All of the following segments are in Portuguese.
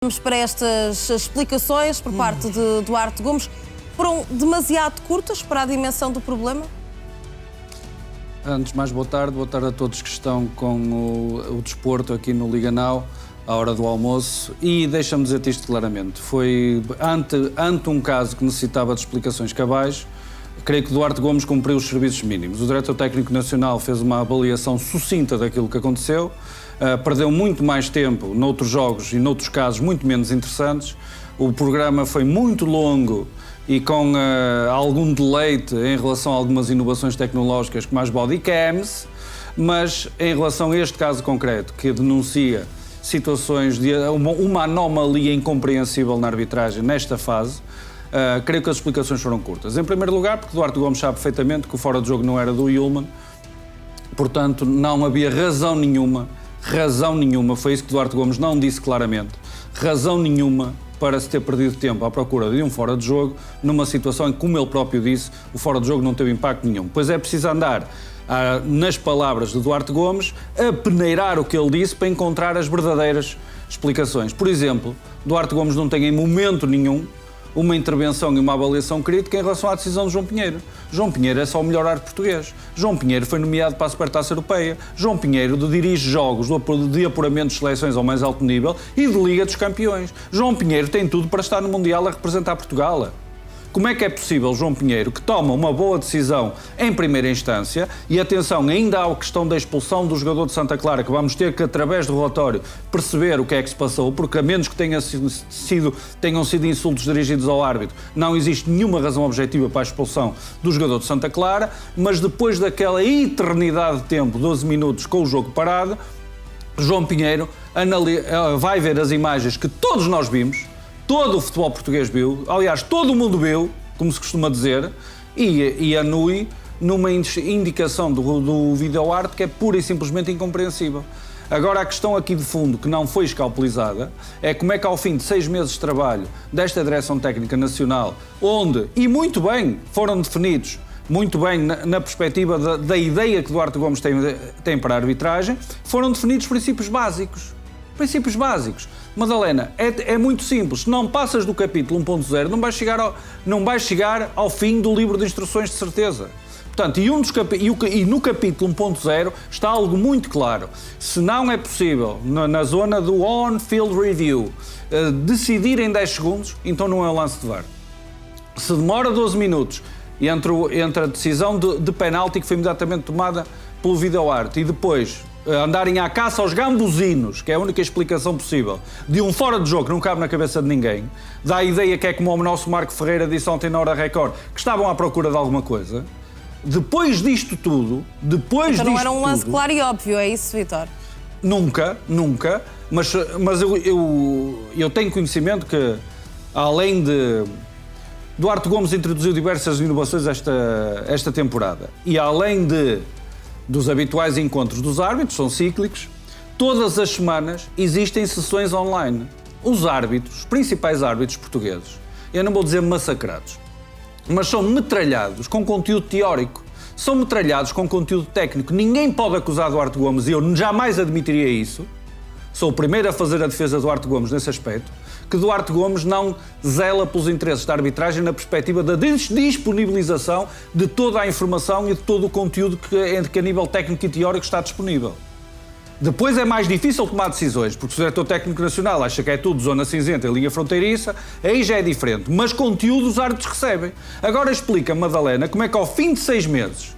Vamos para estas explicações por parte de Duarte Gomes. Foram demasiado curtas para a dimensão do problema? Antes de mais, boa tarde a todos que estão com o desporto aqui no Liga Now, à hora do almoço. E deixa-me dizer-te isto claramente. Foi ante um caso que necessitava de explicações cabais, creio que Duarte Gomes cumpriu os serviços mínimos. O Diretor Técnico Nacional fez uma avaliação sucinta daquilo que aconteceu, perdeu muito mais tempo noutros jogos e noutros casos muito menos interessantes. O programa foi muito longo e com algum deleite em relação a algumas inovações tecnológicas como as bodycams, mas em relação a este caso concreto, que denuncia situações de uma anomalia incompreensível na arbitragem nesta fase, creio que as explicações foram curtas. Em primeiro lugar, porque Duarte Gomes sabe perfeitamente que o fora de jogo não era do Yulman, portanto não havia razão nenhuma, foi isso que Duarte Gomes não disse claramente, razão nenhuma para se ter perdido tempo à procura de um fora de jogo, numa situação em que, como ele próprio disse, o fora de jogo não teve impacto nenhum. Pois é preciso andar, nas palavras de Duarte Gomes, a peneirar o que ele disse para encontrar as verdadeiras explicações. Por exemplo, Duarte Gomes não tem em momento nenhum uma intervenção e uma avaliação crítica em relação à decisão de João Pinheiro. João Pinheiro é só o melhor árbitro português. João Pinheiro foi nomeado para a Supertaça Europeia. João Pinheiro dirige jogos de apuramento de seleções ao mais alto nível e de Liga dos Campeões. João Pinheiro tem tudo para estar no Mundial a representar Portugal. Como é que é possível João Pinheiro, que toma uma boa decisão em primeira instância, e atenção, ainda há a questão da expulsão do jogador de Santa Clara, que vamos ter que, através do relatório, perceber o que é que se passou, porque a menos que tenham sido insultos dirigidos ao árbitro, não existe nenhuma razão objetiva para a expulsão do jogador de Santa Clara, mas depois daquela eternidade de tempo, 12 minutos com o jogo parado, João Pinheiro vai ver as imagens que todos nós vimos, todo o futebol português viu, aliás, todo o mundo viu, como se costuma dizer, e anui numa indicação do vídeo-arte que é pura e simplesmente incompreensível. Agora, a questão aqui de fundo, que não foi escalpelizada, é como é que ao fim de 6 meses de trabalho desta Direção Técnica Nacional, onde, e muito bem, foram definidos, muito bem na perspectiva da ideia que Duarte Gomes tem para a arbitragem, foram definidos princípios básicos. Princípios básicos. Madalena, é muito simples. Se não passas do capítulo 1.0, não vais chegar ao fim do livro de instruções, de certeza. Portanto, e no capítulo 1.0 está algo muito claro. Se não é possível, na zona do on-field review, decidir em 10 segundos, então não é um lance de VAR. Se demora 12 minutos entre a decisão de penalti que foi imediatamente tomada pelo vídeo-arte e depois andarem à caça aos gambuzinos, que é a única explicação possível, de um fora de jogo que não cabe na cabeça de ninguém, dá a ideia que é como o nosso Marco Ferreira disse ontem na Hora Record, que estavam à procura de alguma coisa. Depois disto tudo, então não era um lance claro e óbvio, é isso, Vítor? Nunca, mas eu tenho conhecimento que, além de Duarte Gomes introduziu diversas inovações esta temporada, e além dos habituais encontros dos árbitros, são cíclicos, todas as semanas existem sessões online. Os principais árbitros portugueses, eu não vou dizer massacrados, mas são metralhados com conteúdo teórico, são metralhados com conteúdo técnico. Ninguém pode acusar Duarte Gomes, e eu jamais admitiria isso, sou o primeiro a fazer a defesa de Duarte Gomes nesse aspecto, que Duarte Gomes não zela pelos interesses da arbitragem na perspectiva da disponibilização de toda a informação e de todo o conteúdo que a nível técnico e teórico está disponível. Depois é mais difícil tomar decisões, porque se o Diretor Técnico Nacional acha que é tudo zona cinzenta e linha fronteiriça, aí já é diferente. Mas conteúdo os árbitros recebem. Agora explica, Madalena, como é que ao fim de 6 meses,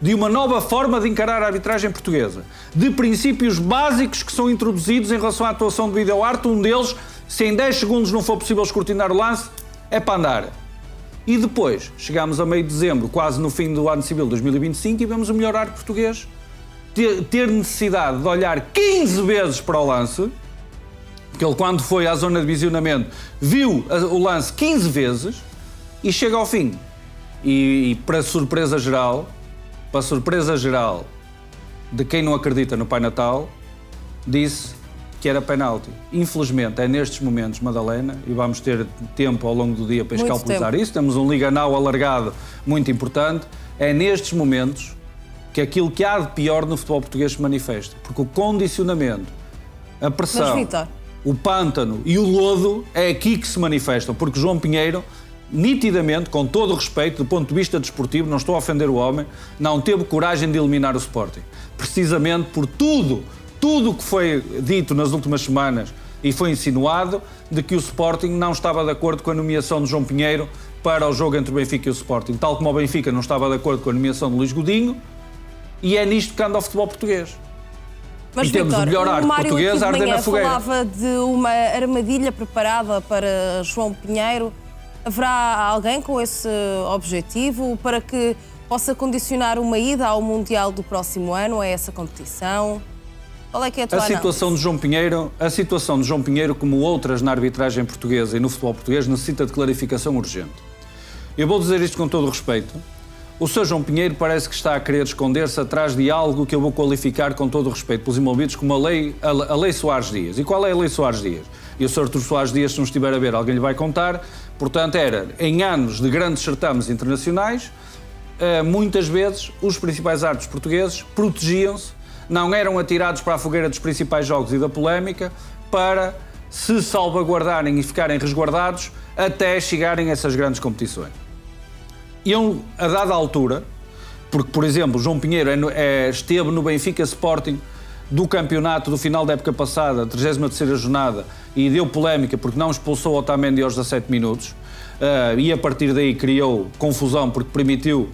de uma nova forma de encarar a arbitragem portuguesa, de princípios básicos que são introduzidos em relação à atuação de vídeo-arte, um deles, se em 10 segundos não for possível escrutinar o lance, é para andar. E depois, chegamos a meio de dezembro, quase no fim do ano civil 2025, e vemos o melhor árbitro português ter necessidade de olhar 15 vezes para o lance, porque ele, quando foi à zona de visionamento, viu o lance 15 vezes, e chega ao fim. E para surpresa geral de quem não acredita no Pai Natal, disse que era penalti. Infelizmente, é nestes momentos, Madalena, e vamos ter tempo ao longo do dia para escalpelizar isso, temos um Liga Now alargado muito importante, é nestes momentos que aquilo que há de pior no futebol português se manifesta. Porque o condicionamento, a pressão, Mas, Vítor, o pântano e o lodo é aqui que se manifestam, porque João Pinheiro, nitidamente, com todo o respeito, do ponto de vista desportivo, não estou a ofender o homem, não teve coragem de eliminar o Sporting. Precisamente por tudo o que foi dito nas últimas semanas e foi insinuado, de que o Sporting não estava de acordo com a nomeação de João Pinheiro para o jogo entre o Benfica e o Sporting, tal como o Benfica não estava de acordo com a nomeação de Luís Godinho, e é nisto que anda o futebol português. Mas, e temos Vítor, o melhor arte português a arder na fogueira. Falava de uma armadilha preparada para João Pinheiro. Haverá alguém com esse objetivo para que possa condicionar uma ida ao Mundial do próximo ano, a essa competição? Qual é que é a tua análise? A situação de João Pinheiro, como outras na arbitragem portuguesa e no futebol português, necessita de clarificação urgente. Eu vou dizer isto com todo o respeito. O Sr. João Pinheiro parece que está a querer esconder-se atrás de algo que eu vou qualificar com todo o respeito pelos envolvidos como a lei Soares Dias. E qual é a lei Soares Dias? E o Sr. Artur Soares Dias, se não estiver a ver, alguém lhe vai contar. Portanto, era, em anos de grandes certames internacionais, muitas vezes os principais árbitros portugueses protegiam-se, não eram atirados para a fogueira dos principais jogos e da polémica, para se salvaguardarem e ficarem resguardados até chegarem a essas grandes competições. Eu, a dada altura, porque, por exemplo, João Pinheiro esteve no Benfica Sporting do campeonato do final da época passada, 33ª jornada, e deu polémica porque não expulsou o Otamendi aos 17 minutos, e a partir daí criou confusão porque permitiu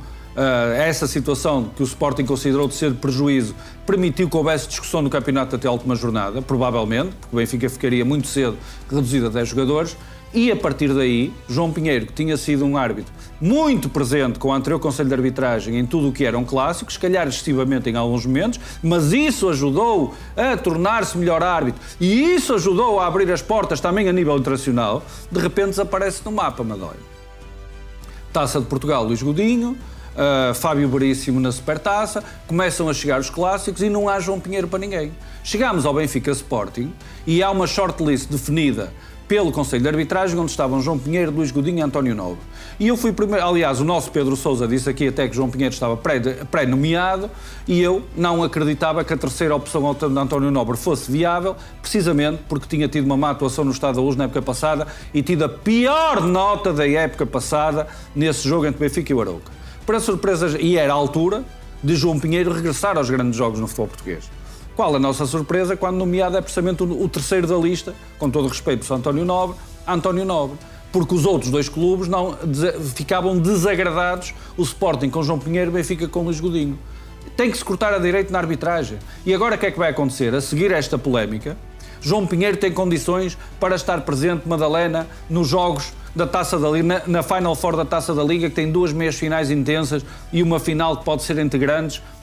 essa situação que o Sporting considerou de ser de prejuízo, permitiu que houvesse discussão no campeonato até a última jornada, provavelmente, porque o Benfica ficaria muito cedo reduzido a 10 jogadores, e a partir daí, João Pinheiro, que tinha sido um árbitro muito presente com o anterior Conselho de Arbitragem em tudo o que eram clássicos, se calhar excessivamente em alguns momentos, mas isso ajudou a tornar-se melhor árbitro e isso ajudou a abrir as portas também a nível internacional, de repente desaparece no mapa, Madalena. Taça de Portugal, Luís Godinho, Fábio Veríssimo na Supertaça, começam a chegar os clássicos e não há João Pinheiro para ninguém. Chegámos ao Benfica Sporting e há uma shortlist definida pelo Conselho de Arbitragem, onde estavam João Pinheiro, Luís Godinho e António Nobre. E eu fui primeiro, aliás, o nosso Pedro Sousa disse aqui até que João Pinheiro estava pré-nomeado e eu não acreditava que a terceira opção de António Nobre fosse viável, precisamente porque tinha tido uma má atuação no Estado da Luz na época passada e tido a pior nota da época passada nesse jogo entre Benfica e o Arouca. Para surpresa, e era a altura de João Pinheiro regressar aos grandes jogos no futebol português. Qual a nossa surpresa quando nomeado é precisamente o terceiro da lista, com todo o respeito por António Nobre, porque os outros dois clubes ficavam desagradados, o Sporting com João Pinheiro e o Benfica com Luís Godinho. Tem que se cortar a direito na arbitragem. E agora o que é que vai acontecer? A seguir esta polémica, João Pinheiro tem condições para estar presente, Madalena, nos jogos da Taça da Liga, na Final Four da Taça da Liga, que tem duas meias finais intensas e uma final que pode ser entre grandes,